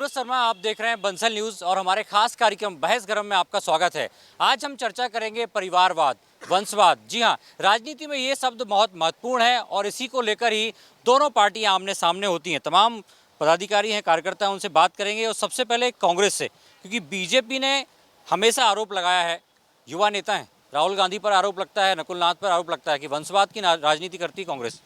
मनोज शर्मा, आप देख रहे हैं बंसल न्यूज़ और हमारे खास कार्यक्रम बहस गरम में आपका स्वागत है। आज हम चर्चा करेंगे परिवारवाद, वंशवाद। जी हाँ, राजनीति में ये शब्द बहुत महत्वपूर्ण है और इसी को लेकर ही दोनों पार्टियां आमने सामने होती हैं। तमाम पदाधिकारी हैं, कार्यकर्ता हैं, उनसे बात करेंगे। और सबसे पहले कांग्रेस से, क्योंकि बीजेपी ने हमेशा आरोप लगाया है, युवा नेता हैं, राहुल गांधी पर आरोप लगता है, नकुल नाथ पर आरोप लगता है कि वंशवाद की राजनीति करती कांग्रेस।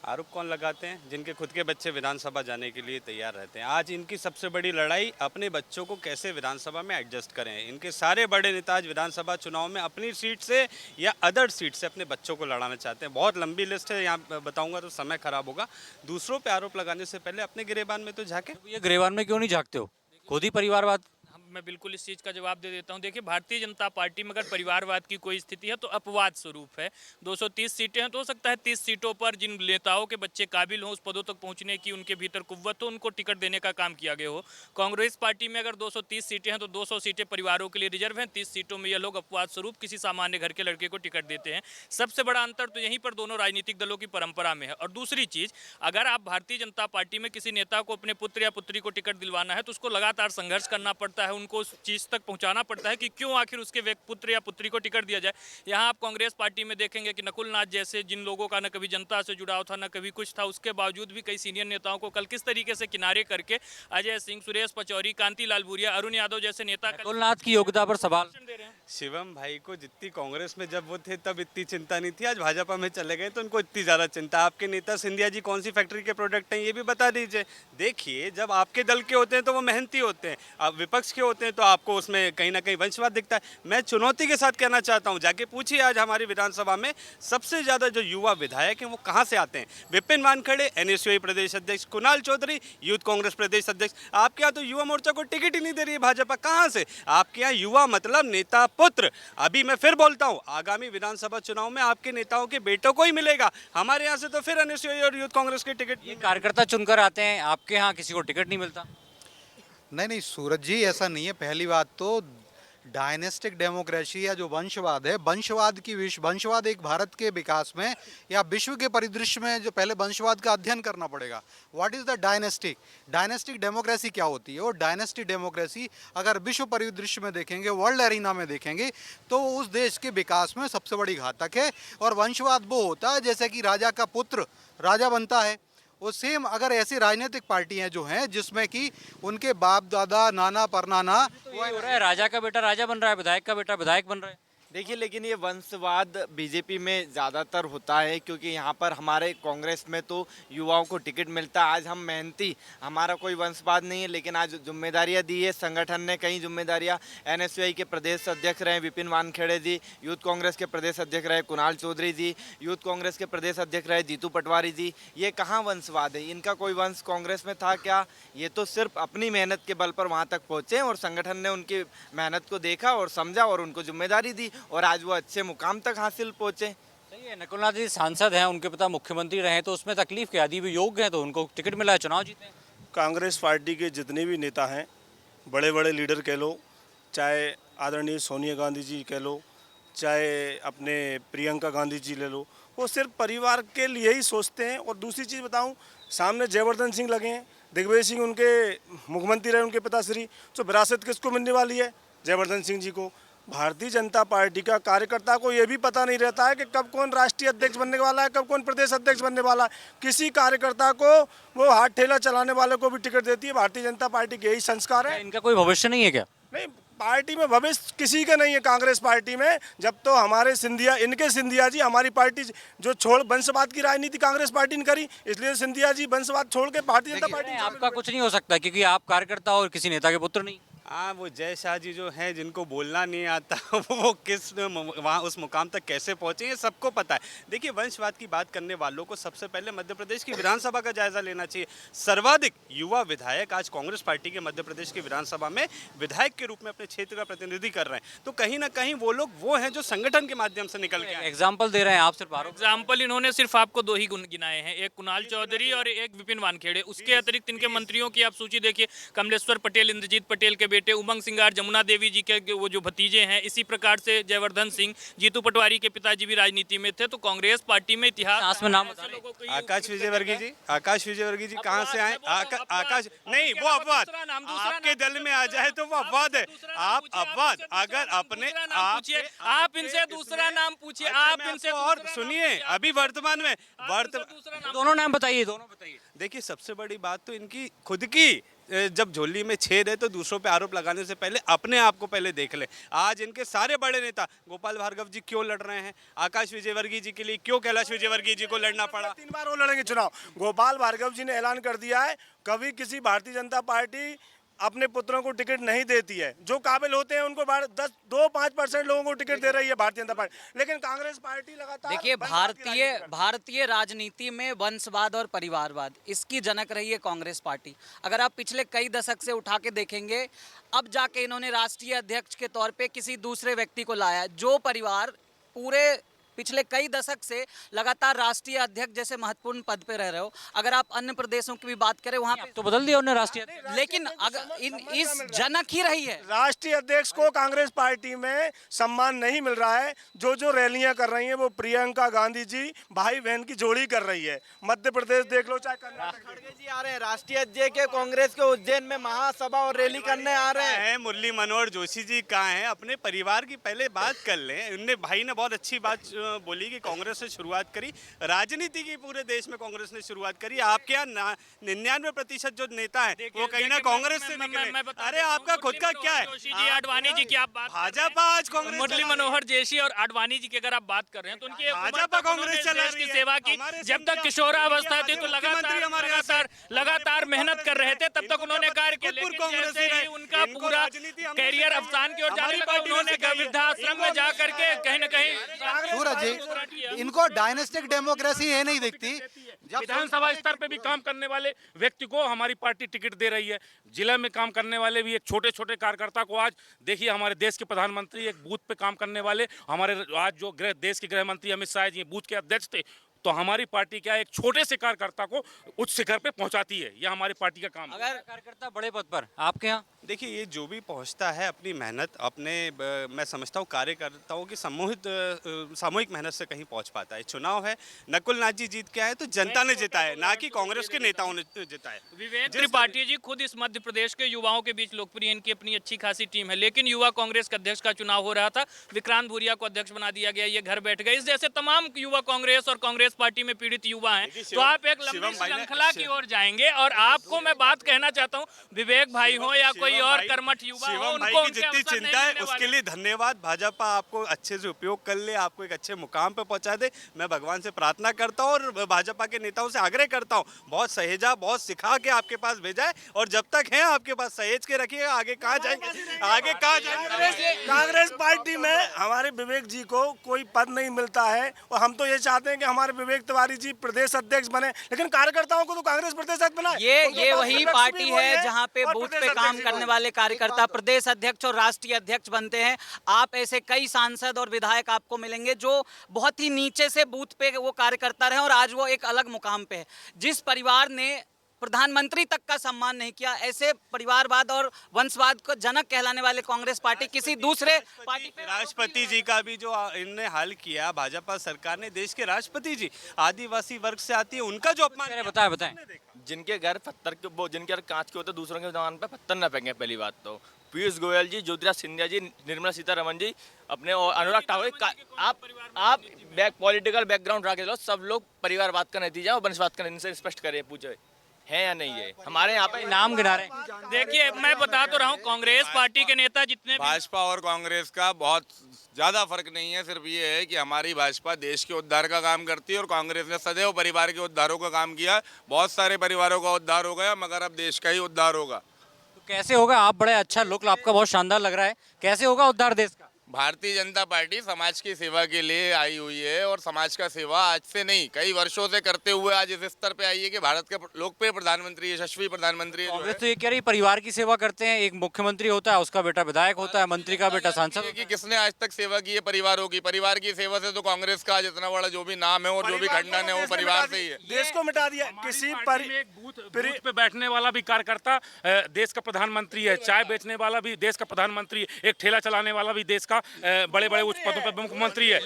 आरोप कौन लगाते हैं? जिनके खुद के बच्चे विधानसभा जाने के लिए तैयार रहते हैं। आज इनकी सबसे बड़ी लड़ाई अपने बच्चों को कैसे विधानसभा में एडजस्ट करें। इनके सारे बड़े नेता आज विधानसभा चुनाव में अपनी सीट से या अदर सीट से अपने बच्चों को लड़ाना चाहते हैं। बहुत लंबी लिस्ट है, यहाँ बताऊंगा तो समय खराब होगा। दूसरों पे आरोप लगाने से पहले अपने गिरेबान में तो झांके। ये गिरेबान में क्यों नहीं झांकते हो? खुद ही परिवारवाद। मैं बिल्कुल इस चीज़ का जवाब दे देता हूं। देखिए, भारतीय जनता पार्टी में अगर परिवारवाद की कोई स्थिति है तो अपवाद स्वरूप है। 230 सीटें हैं तो हो सकता है 30 सीटों पर जिन नेताओं के बच्चे काबिल हों, उस पदों तक पहुंचने की उनके भीतर कुव्वत हो, उनको टिकट देने का काम किया गया हो। कांग्रेस पार्टी में अगर 230 सीटें हैं तो 200 सीटें परिवारों के लिए रिजर्व हैं। 30 सीटों में यह लोग अपवाद स्वरूप किसी सामान्य घर के लड़के को टिकट देते हैं। सबसे बड़ा अंतर तो यहीं पर दोनों राजनीतिक दलों की परंपरा में है। और दूसरी चीज़, अगर आप भारतीय जनता पार्टी में किसी नेता को अपने पुत्र या पुत्री को टिकट दिलवाना है तो उसको लगातार संघर्ष करना पड़ता है, उनको उस चीज़ तक पहुंचाना पड़ता है कि क्यों आखिर उसके पुत्र या पुत्री को टिकट दिया जाए। यहाँ आप कांग्रेस पार्टी में देखेंगे कि नकुल नाथ जैसे जिन लोगों का न कभी जनता से जुड़ाव था, न कभी कुछ था, उसके बावजूद भी कई सीनियर नेताओं को कल किस तरीके से किनारे करके अजय सिंह, सुरेश पचौरी, कांति लाल भूरिया, अरुण यादव जैसे नेता नकुल नाथ की योग्यता पर सवाल। दे रहे हैं। शिवम भाई को जितनी कांग्रेस में जब वो थे तब इतनी चिंता नहीं थी। आज भाजपा में चले गए तो उनको इतनी ज़्यादा चिंता। आपके नेता सिंधिया जी कौन सी फैक्ट्री के प्रोडक्ट हैं, ये भी बता दीजिए। देखिए, जब आपके दल के होते हैं तो वो मेहनती होते हैं, अब विपक्ष के होते हैं तो आपको उसमें कहीं ना कहीं वंशवाद दिखता है। मैं चुनौती के साथ कहना चाहता हूं, जाके पूछिए आज हमारी विधानसभा में सबसे ज्यादा जो युवा विधायक हैं वो कहां से आते हैं। विपिन वानखेड़े एनएसयूआई प्रदेश अध्यक्ष, कुणाल चौधरी यूथ कांग्रेस प्रदेश अध्यक्ष। आपके यहाँ तो युवा मोर्चा को टिकट ही नहीं दे रही है भाजपा। कहां से? आपके यहाँ युवा मतलब नेता पुत्र। अभी मैं फिर बोलता हूं, आगामी विधानसभा चुनाव में आपके नेताओं के बेटों को ही मिलेगा। हमारे यहाँ से तो फिर एनएसयूआई और यूथ कांग्रेस के टिकट। ये कार्यकर्ता चुनकर आते हैं, आपके यहाँ किसी को टिकट नहीं मिलता? नहीं नहीं सूरज जी, ऐसा नहीं है। पहली बात तो डायनेस्टिक डेमोक्रेसी या जो वंशवाद है, वंशवाद एक भारत के विकास में या विश्व के परिदृश्य में जो पहले वंशवाद का अध्ययन करना पड़ेगा। What is the dynastic democracy क्या होती है? और डायनेस्टिक डेमोक्रेसी अगर विश्व परिदृश्य में देखेंगे, वर्ल्ड एरिना में देखेंगे तो उस देश के विकास में सबसे बड़ी घातक है। और वंशवाद वो होता है जैसे कि राजा का पुत्र राजा बनता है, वो सेम अगर ऐसी राजनीतिक पार्टियां जो हैं जिसमें कि उनके बाप दादा नाना परनाना तो ये हो रहा है, राजा का बेटा राजा बन रहा है, विधायक का बेटा विधायक बन रहा है। देखिए, लेकिन ये वंशवाद बीजेपी में ज़्यादातर होता है क्योंकि यहाँ पर हमारे कांग्रेस में तो युवाओं को टिकट मिलता है। आज हम मेहनती, हमारा कोई वंशवाद नहीं है, लेकिन आज जिम्मेदारियाँ दी है संगठन ने, कई जिम्मेदारियाँ। एनएसयूआई के प्रदेश अध्यक्ष रहे विपिन वानखेड़े जी, यूथ कांग्रेस के प्रदेश अध्यक्ष रहे कुणाल चौधरी जी, यूथ कांग्रेस के प्रदेश अध्यक्ष रहे जीतू पटवारी जी। ये कहाँ वंशवाद है? इनका कोई वंश कांग्रेस में था क्या? ये तो सिर्फ अपनी मेहनत के बल पर वहाँ तक पहुँचे और संगठन ने उनकी मेहनत को देखा और समझा और उनको जिम्मेदारी दी और आज वो अच्छे मुकाम तक हासिल पहुंचे। सही है। नकुल नाथ जी सांसद हैं, उनके पिता मुख्यमंत्री रहे, तो उसमें तकलीफ क्या? यदि भी योग्य हैं तो उनको टिकट मिला है, चुनाव जीते हैं। कांग्रेस पार्टी के जितने भी नेता हैं, बड़े बड़े लीडर कह लो, चाहे आदरणीय सोनिया गांधी जी कह लो, चाहे अपने प्रियंका गांधी जी ले लो, वो सिर्फ परिवार के लिए ही सोचते हैं। और दूसरी चीज़ बताऊं, सामने जयवर्धन सिंह लगे हैं, दिग्विजय सिंह उनके मुख्यमंत्री रहे, उनके पिताश्री। तो विरासत किसको मिलने वाली है? जयवर्धन सिंह जी को। भारतीय जनता पार्टी का कार्यकर्ता को ये भी पता नहीं रहता है कि कब कौन राष्ट्रीय अध्यक्ष बनने वाला है, कब कौन प्रदेश अध्यक्ष बनने वाला है। किसी कार्यकर्ता को वो हाथ ठेला चलाने वाले को भी टिकट देती है भारतीय जनता पार्टी के। यही संस्कार है। इनका कोई भविष्य नहीं है क्या? नहीं, पार्टी में भविष्य किसी का नहीं है कांग्रेस पार्टी में। जब तो हमारे सिंधिया जी, हमारी पार्टी जो छोड़ वंशवाद की राजनीति कांग्रेस पार्टी ने करी, इसलिए सिंधिया जी वंशवाद छोड़ के भारतीय जनता पार्टी। आपका कुछ नहीं हो सकता क्योंकि आप कार्यकर्ता और किसी नेता के पुत्र नहीं। हाँ, वो जय शाह जी जो हैं, जिनको बोलना नहीं आता वो किस वहाँ उस मुकाम तक कैसे पहुँचे, ये सबको पता है। देखिए, वंशवाद की बात करने वालों को सबसे पहले मध्य प्रदेश की विधानसभा का जायजा लेना चाहिए। सर्वाधिक युवा विधायक आज कांग्रेस पार्टी के मध्य प्रदेश की विधानसभा में विधायक के रूप में अपने क्षेत्र का प्रतिनिधि कर रहे हैं। तो कहीं ना कहीं वो लोग वो हैं जो संगठन के माध्यम से निकल के आए। एग्जाम्पल दे रहे हैं आप, सिर्फ आरोप। एग्जाम्पल इन्होंने सिर्फ आपको दो ही गुण गिनाए हैं, एक कुणाल चौधरी और एक विपिन वानखेड़े। उसके अतिरिक्त इनके मंत्रियों की आप सूची देखिए, कमलेश्वर पटेल, इंद्रजीत पटेल के बेटे उमंग सिंगार, जमुना देवी जी के वो जो भतीजे हैं, इसी प्रकार से जयवर्धन सिंह, जीतू पटवारी के पिताजी भी राजनीति में थे। तो कांग्रेस पार्टी में इतिहास सास में नाम ऐसे बता लोगों को ये आकाश विजयवर्गीय जी, आकाश विजयवर्गीय जी कहाँ से आए? आकाश नहीं, वो दूसरा अपवाद नाम आपके दल में आ जाए तो वो अपवाद है। आप अपवाद अगर अपने आप आप इनसे दूसरा नाम पूछिए, आप इनसे और दूसरा नाम सुनिए, पूछिए, अभी वर्तमान में दूसरा नाम दोनों नाम बताइए, दोनों बताइए। देखिए, सबसे बड़ी बात तो इनकी खुद की जब झोली में छेद है तो दूसरों पे आरोप लगाने से पहले अपने आप को पहले देख ले। आज इनके सारे बड़े नेता गोपाल भार्गव जी क्यों लड़ रहे हैं? आकाश विजयवर्गीय जी के लिए क्यों कैलाश विजयवर्गीय जी को लड़ना पड़ा? 3 बार वो लड़ेंगे चुनाव। गोपाल भार्गव जी ने ऐलान कर दिया है, कभी किसी भारतीय जनता पार्टी अपने पुत्रों को टिकट नहीं देती है। जो काबिल होते हैं उनको 2-5% लोगों को टिकट दे रही है भारतीय जनता पार्टी, लेकिन कांग्रेस पार्टी लगातार देखिए, वंशवाद की राजनीति कर रही है। भारतीय राजनीति में वंशवाद और परिवारवाद इसकी जनक रही है कांग्रेस पार्टी। अगर आप पिछले कई दशक से उठा के देखेंगे, अब जाके इन्होंने राष्ट्रीय अध्यक्ष के तौर पे किसी दूसरे व्यक्ति को लाया, जो परिवार पूरे पिछले कई दशक से लगातार राष्ट्रीय अध्यक्ष जैसे महत्वपूर्ण पद पे रह रहे हो। अगर आप अन्य प्रदेशों की भी बात करें, वहाँ पे तो बदल दिया उन्होंने राष्ट्रीय अध्यक्ष। लेकिन अगर इस जनक ही रही है। राष्ट्रीय अध्यक्ष को कांग्रेस पार्टी में सम्मान नहीं मिल रहा है। जो जो रैलियां कर रही हैं वो प्रियंका गांधी जी भाई बहन की जोड़ी कर रही है। मध्य प्रदेश देख लो, चाहे कर्नाटक। खड़गे जी आ रहे हैं, राष्ट्रीय अध्यक्ष के कांग्रेस के उज्जैन में महासभा और रैली करने आ रहे हैं। मुरली मनोहर जोशी जी कहाँ हैं? अपने परिवार की पहले बात कर लें। उनने भाई ने बहुत अच्छी बात बोली कि कांग्रेस ने शुरुआत करी, राजनीति की पूरे देश में कांग्रेस ने शुरुआत करी। आपके यहाँ 99% जो नेता है वो कहीं ना कांग्रेस से निकले। अरे आपका खुद का क्या है? जोशी जी, आडवाणी जी की आप बात कर रहे हैं। भाजपा आज कांग्रेस मुरली चला रही है। मनोहर जोशी और आडवाणी जी की अगर आप बात कर रहे हैं तो उनकी भाजपा कांग्रेस चला रही की है। सेवा की। हमारे जब तक समझा- किशोरावस्था थी तो मुख्यमंत्री हमारे यहाँ से- लगातार मेहनत कर रहे थे, तब तक उन्होंने कार्य किया। खुद लेकिन कांग्रेस जैसे ही ही रहे। उनका इनको पूरा राजनीति हमने कैरियर सिखाई है। अफसान की ओर जाने हमारी लगा, पार्टी ने उन्होंने सिखाई है। वृद्धाश्रम में जा करके कहीं न कहीं सूरज जी, इनको डायनेस्टिक डेमोक्रेसी ये नहीं दिखती। जब विधानसभा स्तर पे भी काम करने वाले व्यक्ति को हमारी पार्टी टिकट दे रही है। जिला में काम करने वाले भी एक छोटे छोटे कार्यकर्ता को आज देखिए, हमारे देश के प्रधानमंत्री एक बूथ पे काम करने वाले, हमारे आज जो देश के गृह मंत्री अमित शाह जी बूथ के अध्यक्ष थे। तो हमारी पार्टी क्या एक छोटे से कार्यकर्ता को उच्च शिखर पे पहुंचाती है, यह हमारी पार्टी का काम है। अगर कार्यकर्ता बड़े पद पर आपके यहाँ देखिए, ये जो भी पहुंचता है अपनी मेहनत अपने मैं समझता हूँ कार्यकर्ताओं की सामूहिक मेहनत से कहीं पहुंच पाता है। चुनाव है, नकुल नाथ जी जीत के आए तो जनता ने जिताया, ना कि कांग्रेस के नेताओं ने जिताया। विवेक त्रिपाठी जी खुद इस मध्य प्रदेश के युवाओं के बीच लोकप्रिय, इनकी अपनी अच्छी खासी टीम है, लेकिन युवा कांग्रेस के अध्यक्ष का चुनाव हो रहा था, विक्रांत भूरिया को अध्यक्ष बना दिया गया, ये घर बैठ गए। इस जैसे तमाम युवा कांग्रेस और कांग्रेस पार्टी में पीड़ित युवा हैं, तो आप एक लंबी श्रृंखला की ओर जाएंगे। और आपको मैं बात कहना चाहता हूँ, विवेक भाई हो या कोई और कर्मठ युवा हो, शिवम भाई उनको की उनके जितनी अवसर नहीं चिंता है मिलने उसके वाले। लिए धन्यवाद। भाजपा आपको अच्छे से उपयोग कर ले, आपको एक अच्छे मुकाम पे पहुंचा दे। मैं भगवान से प्रार्थना करता हूं और भाजपा के नेताओं से आग्रह करता हूं, बहुत सहेजा, बहुत सिखा के आपके पास भेजा है, और जब तक है आपके पास सहेज के रखिएगा। आगे कहाँ जाएंगे, आगे कहाँ जाएंगे? कांग्रेस पार्टी में हमारे विवेक जी को कोई पद नहीं मिलता है, और हम तो ये चाहते हैं कि हमारे विवेक तिवारी जी प्रदेश अध्यक्ष बने, लेकिन कार्यकर्ताओं को तो कांग्रेस प्रदेश अध्यक्ष बनाए। ये वही पार्टी है जहां पे और बूथ प्रदेश पे काम अध्यक्ष करने वाले कार्यकर्ता प्रदेश अध्यक्ष और राष्ट्रीय अध्यक्ष बनते हैं। आप ऐसे कई सांसद और विधायक आपको मिलेंगे जो बहुत ही नीचे से बूथ पे वो कार्यकर्ता रहे और आज वो एक अलग मुकाम पे है। जिस परिवार ने प्रधानमंत्री तक का सम्मान नहीं किया, ऐसे परिवारवाद और वंशवाद को जनक कहलाने वाले कांग्रेस पार्टी किसी दूसरे पार्टी पे राष्ट्रपति जी का भी जो इनने हाल किया, भाजपा सरकार ने, देश के राष्ट्रपति जी आदिवासी वर्ग से आती है, उनका जो अपमान बताएं बताएं। जिनके घर पत्थर के वो जिनके घर कांच के होते दूसरों के जमान पे पत्थर न फेंके। पहली बात तो पीयूष गोयल जी, ज्योतिराज सिंधिया जी, निर्मला सीतारमन जी, अपने और अनुराग ठाकुर, आप पॉलिटिकल बैकग्राउंड रख लो, सब लोग परिवारवाद का नतीजा और वंशवाद का इनसे स्पष्ट करें, पूछे है या नहीं है। हमारे यहाँ पे नाम गिना रहे हैं। देखिए, मैं बता तो रहा हूँ, कांग्रेस पार्टी के नेता जितने भी भाजपा और कांग्रेस का बहुत ज़्यादा फर्क नहीं है। सिर्फ ये है कि हमारी भाजपा देश के उद्धार का काम करती है और कांग्रेस ने सदैव परिवार के उद्धारों का काम किया। बहुत सारे परिवारों का उद्धार हो गया, मगर अब देश का ही उद्धार होगा। तो कैसे होगा? आप बड़े अच्छा लुक आपका बहुत शानदार लग रहा है, कैसे होगा उद्धार देश का? भारतीय जनता पार्टी समाज की सेवा के लिए आई हुई है और समाज का सेवा आज से नहीं कई वर्षों से करते हुए आज इस स्तर पे आई है कि भारत के लोकप्रिय प्रधानमंत्री, यशस्वी प्रधानमंत्री कांग्रेस तो ये कह रही परिवार की सेवा करते हैं। एक मुख्यमंत्री होता है, उसका बेटा विधायक होता है, मंत्री का बेटा सांसद। कि किसने आज तक सेवा की है परिवारों की? परिवार की सेवा से तो कांग्रेस का जितना बड़ा जो भी नाम है और जो भी खंडन है वो परिवार से ही है। देश को मिटा दिया किसी एक बूथ पे बैठने वाला भी कार्यकर्ता देश का प्रधानमंत्री है, चाय बेचने वाला भी देश का प्रधानमंत्री है, एक ठेला चलाने वाला भी देश का बड़े बड़े उच्च पदों पर मुख्यमंत्री है।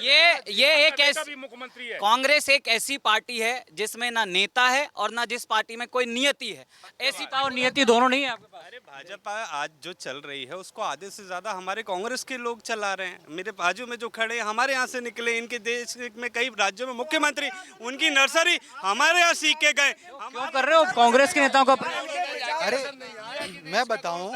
ये एक ऐसी मुख्यमंत्री है। कांग्रेस एक ऐसी पार्टी है जिसमें ना नेता है और ना जिस पार्टी में कोई नियति है। ऐसी और नियति दोनों नहीं है आपके पास। अरे भाजपा आज जो चल रही है उसको आधे से ज्यादा हमारे कांग्रेस के लोग चला रहे हैं। मेरे बाजू में जो खड़े हैं हमारे यहाँ से निकले, इनके देश में कई राज्यों में मुख्यमंत्री, उनकी नर्सरी हमारे यहाँ सीख के गए। क्यों कर रहे हो कांग्रेस के नेताओं का? अरे मैं बताऊं,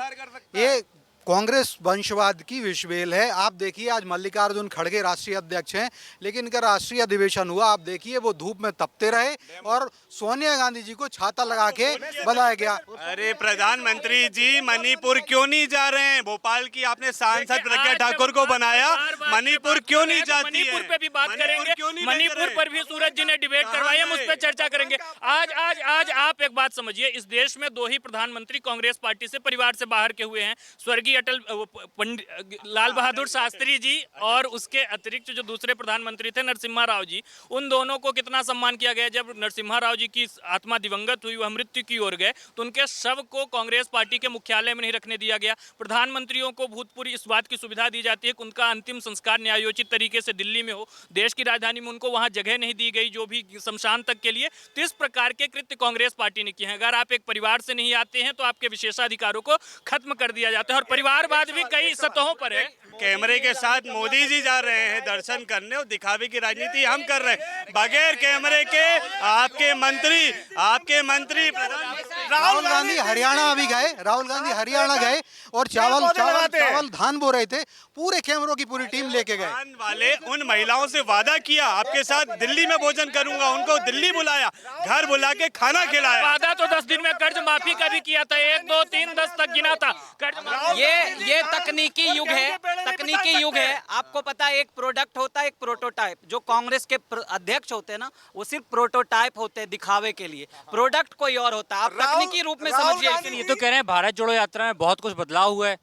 ये कांग्रेस वंशवाद की विषबेल है। आप देखिए आज मल्लिकार्जुन खड़गे राष्ट्रीय अध्यक्ष हैं, लेकिन इनका राष्ट्रीय अधिवेशन हुआ, आप देखिए वो धूप में तपते रहे और सोनिया गांधी जी को छाता लगा के बुलाया गया। अरे प्रधानमंत्री जी मणिपुर क्यों नहीं जा रहे हैं? भोपाल की आपने सांसद प्रज्ञा ठाकुर को बनाया, मणिपुर क्यों नहीं जाती है? मणिपुर पे भी बात करेंगे, मणिपुर पर भी सूरज जी ने डिबेट करवाई, हम उस पर चर्चा करेंगे। आज आप एक बात समझिए, इस देश में दो ही प्रधानमंत्री कांग्रेस पार्टी से परिवार से बाहर के हुए हैं, स्वर्गीय अटल लाल बहादुर शास्त्री जी और उसके अतिरिक्त जो दूसरे प्रधानमंत्री थे नरसिम्हा राव जी। उन दोनों को कितना सम्मान किया गया। जब नरसिम्हा राव जी की आत्मा दिवंगत हुई, वह मृत्यु की ओर गए, तो उनके शव को कांग्रेस पार्टी के मुख्यालय में नहीं रखने दिया गया। प्रधानमंत्रियों को भूतपूर्व इस बात की सुविधा दी जाती है कि उनका अंतिम संस्कार न्यायोचित तरीके से दिल्ली में हो, देश की राजधानी में उनको वहां जगह नहीं दी गई, जो भी शमशान तक के लिए। तो इस प्रकार के कृत्य कांग्रेस पार्टी ने किए हैं। अगर आप एक परिवार से नहीं आते हैं तो आपके विशेषाधिकारों को खत्म कर दिया जाता है। और परिवारवाद भी कई सतहों पर है। कैमरे के साथ मोदी जी जा रहे हैं दर्शन करने और दिखावे की राजनीति हम कर रहे हैं। बगैर कैमरे के आपके मंत्री राहुल गांधी हरियाणा अभी गए, राहुल गांधी हरियाणा गए और चावल धान बो रहे थे, पूरे कैमरों की पूरी टीम लेके गए। धान वाले उन महिलाओं से वादा किया आपके साथ दिल्ली में भोजन करूंगा, उनको दिल्ली बुलाया, घर बुला के खाना खिलाया। वादा तो 10 दिन में कर्ज माफी का भी किया था, 1 2 3 10 तक गिना था कर्ज। ये तकनीकी युग है, तकनीकी युग है। आपको पता है एक प्रोडक्ट होता है, एक प्रोटोटाइप। जो कांग्रेस के अध्यक्ष होते हैं ना, वो सिर्फ प्रोटोटाइप होते हैं दिखावे के लिए, प्रोडक्ट कोई और होता है। आप तकनीकी रूप में समझिए। ये तो कह रहे हैं भारत जोड़ो यात्रा में बहुत कुछ बदलाव हुआ है।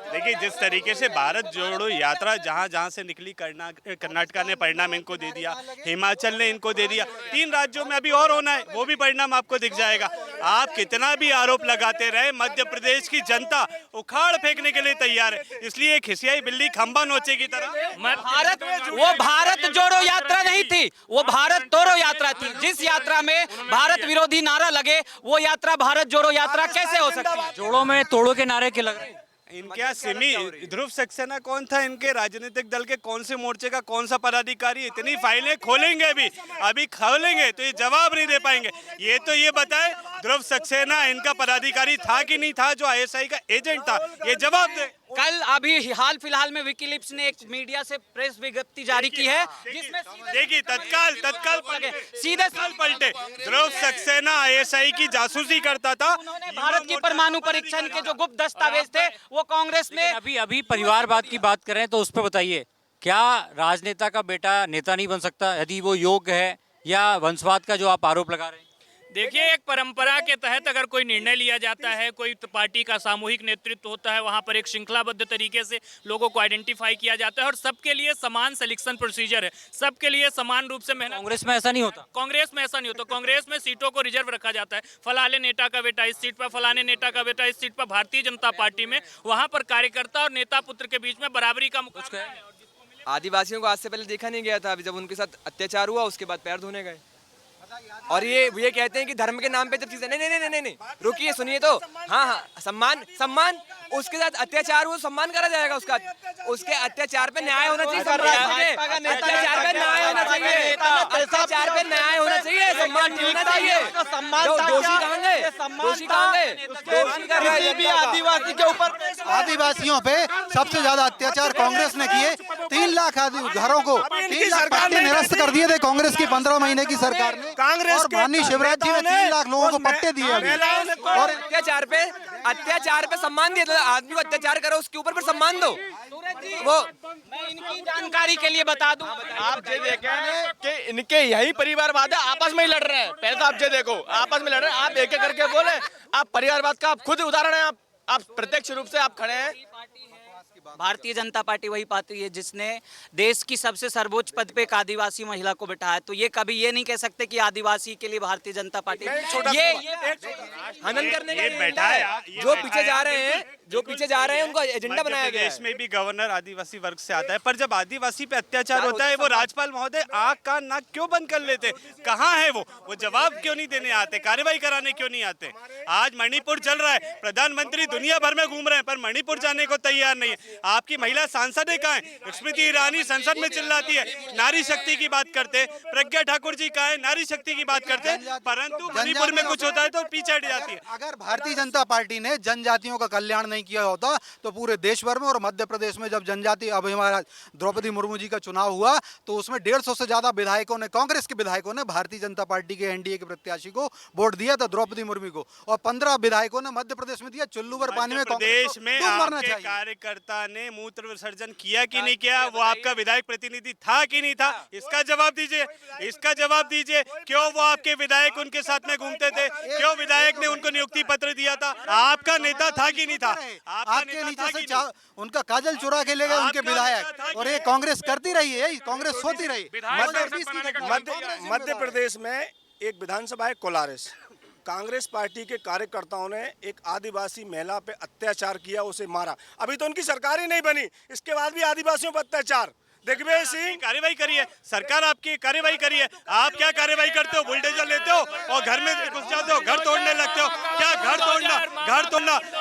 देखिए जिस तरीके से भारत जोड़ो यात्रा जहां से निकली, कर्नाटका ने परिणाम इनको दे दिया, हिमाचल ने इनको दे दिया, 3 राज्यों में अभी और होना है, वो भी परिणाम आपको दिख जाएगा। आप कितना भी आरोप लगाते रहे, मध्य प्रदेश की जनता उखाड़ फेंकने के लिए तैयार है। इसलिए एक खिसियाई बिल्ली खंबा नोचे की तरह वो भारत जोड़ो यात्रा नहीं थी, वो भारत तोड़ो यात्रा थी। जिस यात्रा में भारत विरोधी नारा लगे, वो यात्रा भारत जोड़ो यात्रा कैसे हो सकती है? जोड़ों में तोड़ो के नारे के लग रहे हैं। इनके यहाँ सिमी ध्रुव सक्सेना कौन था? इनके राजनीतिक दल के कौन से मोर्चे का कौन सा पदाधिकारी? इतनी फाइलें खोलेंगे अभी खोलेंगे तो ये जवाब नहीं दे पाएंगे। ये तो ये बताए ध्रुव सक्सेना इनका पदाधिकारी था कि नहीं था, जो आईएसआई का एजेंट था, ये जवाब दे। कल अभी हाल फिलहाल में विकीलीप्स ने एक मीडिया से प्रेस विज्ञप्ति जारी की है, जिसमें देखिए तत्काल सीधे पलटे। ध्रुव सक्सेना आईएसआई की जासूसी करता था। उन्होंने भारत की परमाणु परीक्षण के जो गुप्त दस्तावेज थे वो कांग्रेस ने। अभी परिवारवाद की बात करें तो उस पर बताइए, क्या राजनेता का बेटा नेता नहीं बन सकता यदि वो योग्य है, या वंशवाद का जो आप आरोप लगा रहे हैं? देखिए, एक परंपरा के तहत अगर कोई निर्णय लिया जाता है, कोई पार्टी का सामूहिक नेतृत्व होता है, वहां पर एक श्रृंखलाबद्ध तरीके से लोगों को आइडेंटिफाई किया जाता है और सबके लिए समान सिलेक्शन प्रोसीजर है, सबके लिए समान रूप से मेहनत। कांग्रेस में ऐसा नहीं होता। कांग्रेस में ऐसा नहीं होता। कांग्रेस में सीटों को रिजर्व रखा जाता है। फलाने नेता का बेटा इस सीट पर, फलाने नेता का बेटा इस सीट पर। भारतीय जनता पार्टी में वहां पर कार्यकर्ता और नेता पुत्र के बीच में बराबरी का मुकाबला है। आदिवासियों को आज से पहले देखा नहीं गया था, अभी जब उनके साथ अत्याचार हुआ उसके बाद पैर धोने गए। और ये कहते हैं कि धर्म के नाम पे जब चीजें नहीं, रुकिए सुनिए तो। हाँ, सम्मान उसके साथ अत्याचार हुआ, सम्मान करा जाएगा उसका। उसके अत्याचार पे न्याय होना चाहिए, अत्याचार पे न्याय होना चाहिए, अत्याचार पे न्याय होना चाहिए, सम्मान नहीं होना चाहिए। दोषी कहाँ गए? दोषी आदिवासी के ऊपर, आदिवासियों पे सबसे ज्यादा अत्याचार कांग्रेस ने किए। 3 लाख घरों को 3 लाख पट्टे निरस्त कर दिए थे कांग्रेस की 15 महीने की सरकार ने। कांग्रेस और माननीय शिवराज जी ने 3 लाख लोगों को पट्टे दिए अभी। और अत्याचार पे सम्मान दिया। आदमी को अत्याचार करो उसके ऊपर फिर सम्मान दो। वो मैं इनकी जानकारी के लिए बता दूं, आप ये देखें कि इनके यही परिवारवाद है, आपस में ही लड़ रहे हैं। पहले तो आप ये देखो, आपस में लड़ रहे हैं, आप एक एक करके बोले। आप परिवारवाद का आप खुद उदाहरण है, आप प्रत्यक्ष रूप से आप खड़े हैं। भारतीय जनता पार्टी वही पार्टी है जिसने देश की सबसे सर्वोच्च पद पे एक आदिवासी महिला को बिठाया, तो ये कभी ये नहीं कह सकते कि आदिवासी के लिए भारतीय जनता पार्टी ये हनन करने का एजेंडा है। जो पीछे जा रहे हैं, जो पीछे जा रहे हैं, उनको एजेंडा बनाया गया है। देश में भी गवर्नर आदिवासी वर्ग से आता है, पर जब आदिवासी पे अत्याचार होता है, वो राज्यपाल महोदय आँख कान नाक क्यों बंद कर लेते? कहाँ है वो जवाब क्यों नहीं देने आते, कार्रवाई कराने क्यों नहीं आते? आज मणिपुर चल रहा है, प्रधानमंत्री दुनिया भर में घूम रहे हैं, पर मणिपुर जाने को तैयार नहीं है। आपकी महिला सांसद कहाँ है? स्मृति ईरानी संसद में चिल्लाती है, नारी शक्ति की बात करते। प्रज्ञा ठाकुर जी कहाँ है? नारी शक्ति की बात करते, परंतु मणिपुर में कुछ होता है तो पीछे हट जाती है। अगर भारतीय जनता पार्टी ने जनजातियों का कल्याण नहीं किया होता तो पूरे देश भर में और मध्य प्रदेश में जब जनजाति, अब हमारा द्रौपदी मुर्मू जी का चुनाव हुआ तो उसमें 150 से ज्यादा विधायकों ने, कांग्रेस के विधायकों ने भारतीय जनता पार्टी के एनडीए के प्रत्याशी को वोट दिया था, द्रौपदी मुर्मू को, और 15 विधायकों ने मध्य प्रदेश में दिया। चुल्लू भर पानी में प्रदेश में मरना आपके चाहिए। कार्यकर्ता ने मूत्र विसर्जन किया कि नहीं किया? वो आपका विधायक प्रतिनिधि था कि नहीं था? इसका जवाब दीजिए, इसका जवाब दीजिए। क्यों वो आपके विधायक उनके साथ में घूमते थे? क्यों विधायक ने उनको नियुक्ति पत्र दिया था? आपका नेता था कि नहीं था? आपके नीचे से उनका काजल चुरा के ले गए उनके विधायक, और ये कांग्रेस करती रही है, कांग्रेस सोती रही। मध्य प्रदेश में एक विधानसभा है कोलारस, कांग्रेस पार्टी के कार्यकर्ताओं ने एक आदिवासी महिला पे अत्याचार किया, उसे मारा। अभी तो उनकी सरकार ही नहीं बनी, इसके बाद भी आदिवासियों पर अत्याचार। दिग्विजय सिंह, कार्रवाई करिए, सरकार आपकी कार्रवाई करिए। आप क्या कार्रवाई करते हो? बुलडोजर लेते हो और घर में घुस जाते हो, घर तोड़ने लगते हो। क्या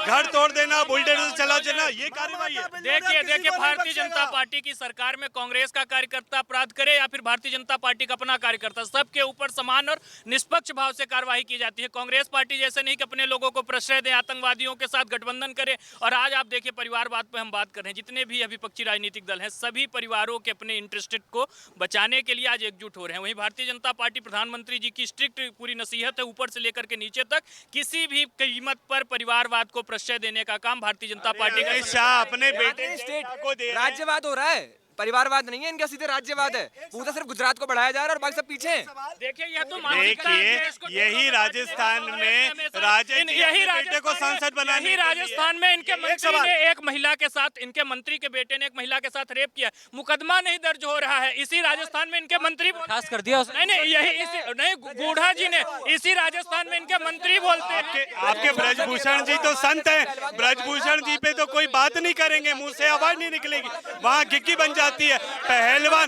घर तोड़ देना, बुलडोजर चला देना, ये कार्रवाई है? देखिए भारतीय जनता पार्टी की सरकार में कांग्रेस का कार्यकर्ता अपराध करे या फिर भारतीय जनता पार्टी का अपना कार्यकर्ता, सबके ऊपर समान और निष्पक्ष भाव से कार्रवाई की जाती है। कांग्रेस पार्टी जैसे नहीं कि अपने लोगों को प्रश्रय दे, आतंकवादियों के साथ गठबंधन करे। और आज आप देखिए परिवारवाद पे हम बात कर रहे हैं, जितने भी अभी विपक्षी राजनीतिक दल हैं सभी परिवारों के अपने इंटरेस्टेड को बचाने के लिए आज एकजुट हो रहे हैं। वहीं भारतीय जनता पार्टी प्रधानमंत्री जी की स्ट्रिक्ट पूरी नसीहत है, ऊपर से लेकर के नीचे तक किसी भी कीमत पर परिवारवाद को प्रश्रय देने का काम भारतीय जनता पार्टी का। शाह अपने बेटे को दे राज्यवाद हो रहा है, परिवारवाद नहीं है इनका, सीधे राज्यवाद है। पूरा सिर्फ गुजरात को बढ़ाया जा रहा है और बाकी सब पीछे हैं। देखिए यह तो देखिए यही राजस्थान में बेटे को सांसद बनाने, यही राजस्थान में इनके मंत्री ने एक महिला के साथ, इनके मंत्री के बेटे ने एक महिला के साथ रेप किया, मुकदमा नहीं दर्ज हो रहा है। इसी राजस्थान में इनके मंत्री खास कर दिया उसने। नहीं यही नहीं गूढ़ा जी ने, इसी राजस्थान में इनके मंत्री बोलते हैं। आपके ब्रजभूषण जी तो संत हैं, ब्रजभूषण जी पे तो कोई बात नहीं करेंगे, मुंह से आवाज नहीं निकलेगी, वहाँ गिग्गी बन जाती है। पहलवान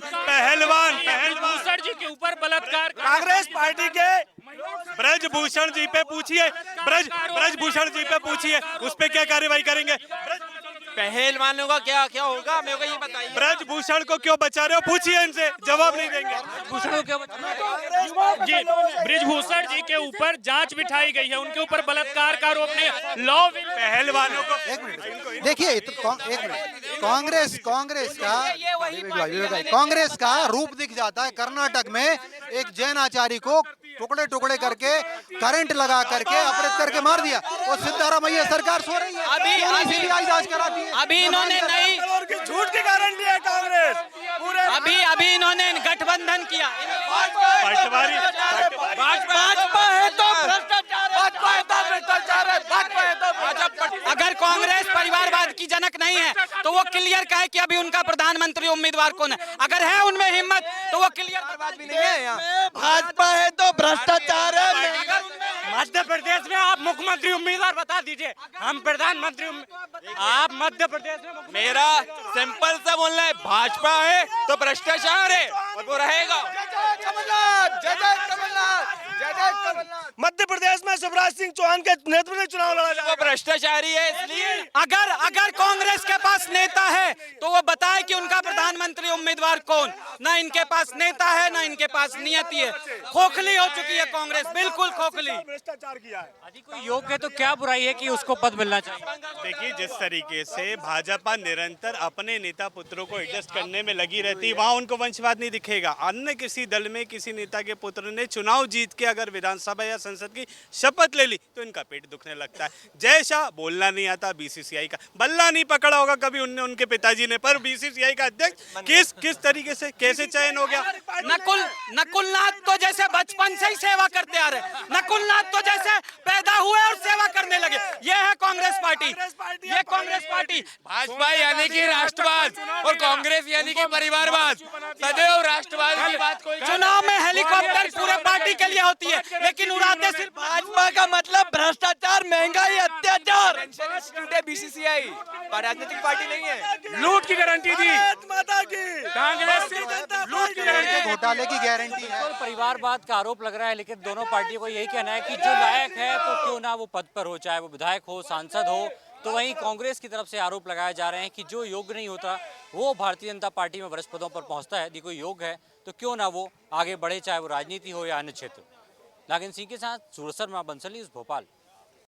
ब्रजभूषण जी के ऊपर बलात्कार, कांग्रेस पार्टी के ब्रजभूषण जी पे पूछिए, ब्रजभूषण जी पे पूछिए, उस पे क्या कार्रवाई करेंगे? पहलवानों का क्या क्या होगा, मेरे को ये बताइए। ब्रजभूषण को क्यों बचा रहे हो? पूछिए इनसे, जवाब नहीं देंगे। भूषण को क्यों जी ब्रजभूषण जी के ऊपर जांच बिठाई गई है, उनके ऊपर बलात्कार का आरोप नहीं। लॉ पहलवानों को एक मिनट देखिए, एक मिनट, कांग्रेस का रूप दिख जाता है। कर्नाटक में एक जैन आचार्य को टुकड़े टुकड़े करके करंट लगा करके अपहृत करके मार दिया, और सिद्धारामैया सरकार सो रही है, अभी सीबीआई जांच कराती है। अभी इन्होंने नहीं, झूठ की गारंटी है कांग्रेस पूरे। अभी इन्होंने गठबंधन किया। पटवारी भाजपा है तो भ्रष्टाचार है, भाजपा है तो अगर कांग्रेस परिवारवाद की जनक नहीं है तो वो क्लियर कहे कि अभी उनका प्रधानमंत्री उम्मीदवार कौन है। अगर है उनमें हिम्मत तो वो क्लियर बात भी नहीं है यहाँ। भाजपा है तो भ्रष्टाचार है। मध्य प्रदेश में आप मुख्यमंत्री उम्मीदवार बता दीजिए, हम प्रधानमंत्री आप मध्य प्रदेश में मेरा सिंपल सा बोलना है, भाजपा है तो भ्रष्टाचार है और वो रहेगा। मध्य प्रदेश में शिवराज सिंह चौहान के नेतृत्व में चुनाव लड़ा जाएगा। भ्रष्टाचारी है, इसलिए अगर कांग्रेस के पास नेता है तो वो बताए कि उनका प्रधानमंत्री उम्मीदवार कौन। ना इनके पास नेता है, ना इनके पास नियति है। खोखली हो चुकी है कांग्रेस, बिल्कुल खोखली। भ्रष्टाचार किया है। यदि कोई योग्य है तो क्या बुराई है कि उसको पद मिलना चाहिए? देखिए, जिस तरीके से भाजपा निरंतर अपने नेता पुत्रों को एडजस्ट करने में लगी रहती है, वहाँ उनको वंशवाद नहीं दिखेगा। अन्य किसी दल में किसी नेता के पुत्र ने चुनाव जीत के अगर विधानसभा या संसद की शपथ ले ली तो इनका पेट दुखने लगता है। जय शाह बोलना नहीं आता, बीसीसीआई का बल्ला नहीं पकड़ा होगा कभी उनके पिताजी ने, पर बीसीसीआई का अध्यक्ष किस तरीके से कैसे चयन हो गया। नकुलनाथ तो जैसे बचपन से ही सेवा करते आ रहे, नकुलनाथ तो जैसे पैदा हुए और सेवा करने लगे। ये है कांग्रेस पार्टी, ये कांग्रेस पार्टी। भाजपा यानी कि राष्ट्रवाद और कांग्रेस यानी कि परिवारवाद, सदैव राष्ट्रवाद की बात कोई। चुनाव में हेलीकॉप्टर पूरे पार्टी के लिए होती है, लेकिन उड़ाते सिर्फ भाजपा का मतलब भ्रष्टाचार, महंगाई, अत्याचार। बीसीसीआई राजनीतिक पार्टी नहीं है। लूट की गारंटी दी कांग्रेस, लूट की गारंटी। घोटाले की गारंटी है। तो परिवारवाद का आरोप लग रहा है, लेकिन दोनों पार्टियों को यही कहना है कि जो लायक है तो क्यों ना वो पद पर हो, चाहे वो विधायक हो, सांसद हो। तो वहीं कांग्रेस की तरफ से आरोप लगाए जा रहे हैं कि जो योग्य नहीं होता वो भारतीय जनता पार्टी में वरिष्ठ पदों पर पहुंचता है। यदि कोई योग्य है तो क्यों ना वो आगे बढ़े, चाहे वो राजनीति हो या अन्य क्षेत्र। नागिन सिंह के साथ सूरज शर्मा, बंसल न्यूज़, भोपाल।